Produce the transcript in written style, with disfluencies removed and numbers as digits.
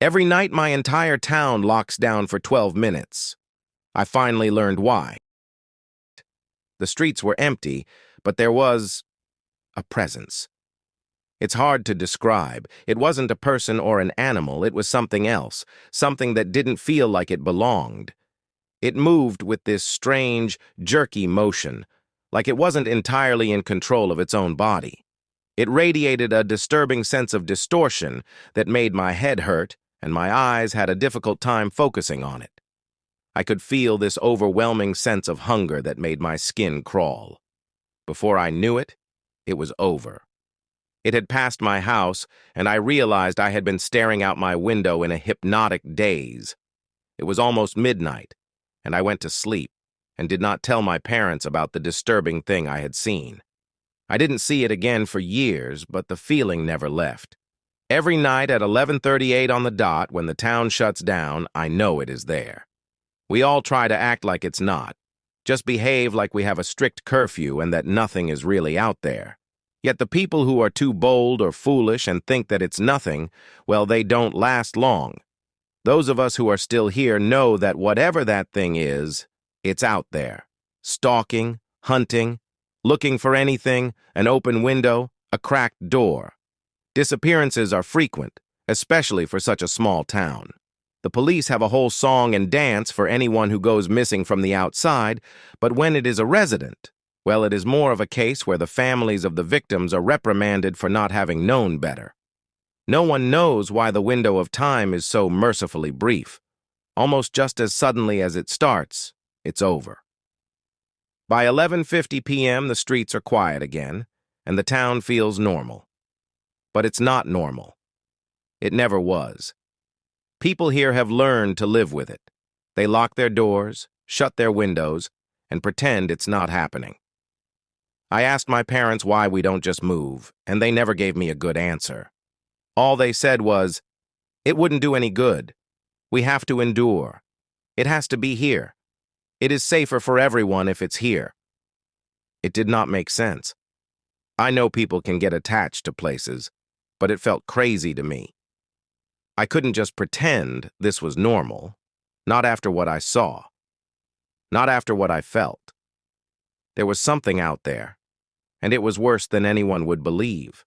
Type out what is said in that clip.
Every night, my entire town locks down for 12 minutes. I finally learned why. The streets were empty, but there was a presence. It's hard to describe. It wasn't a person or an animal. It was something else, something that didn't feel like it belonged. It moved with this strange, jerky motion, like it wasn't entirely in control of its own body. It radiated a disturbing sense of distortion that made my head hurt, and my eyes had a difficult time focusing on it. I could feel this overwhelming sense of hunger that made my skin crawl. Before I knew it, it was over. It had passed my house, and I realized I had been staring out my window in a hypnotic daze. It was almost midnight, and I went to sleep and did not tell my parents about the disturbing thing I had seen. I didn't see it again for years, but the feeling never left. Every night at 11:38 on the dot, when the town shuts down, I know it is there. We all try to act like it's not, just behave like we have a strict curfew and that nothing is really out there. Yet the people who are too bold or foolish and think that it's nothing, well, they don't last long. Those of us who are still here know that whatever that thing is, it's out there. Stalking, hunting, looking for anything, an open window, a cracked door. Disappearances are frequent, especially for such a small town. The police have a whole song and dance for anyone who goes missing from the outside, but when it is a resident, well, it is more of a case where the families of the victims are reprimanded for not having known better. No one knows why the window of time is so mercifully brief. Almost just as suddenly as it starts, it's over. By 11:50 p.m., the streets are quiet again, and the town feels normal. But it's not normal. It never was. People here have learned to live with it. They lock their doors, shut their windows, and pretend it's not happening. I asked my parents why we don't just move, and they never gave me a good answer. All they said was, "It wouldn't do any good. We have to endure. It has to be here. It is safer for everyone if it's here." It did not make sense. I know people can get attached to places, but it felt crazy to me. I couldn't just pretend this was normal, not after what I saw, not after what I felt. There was something out there, and it was worse than anyone would believe.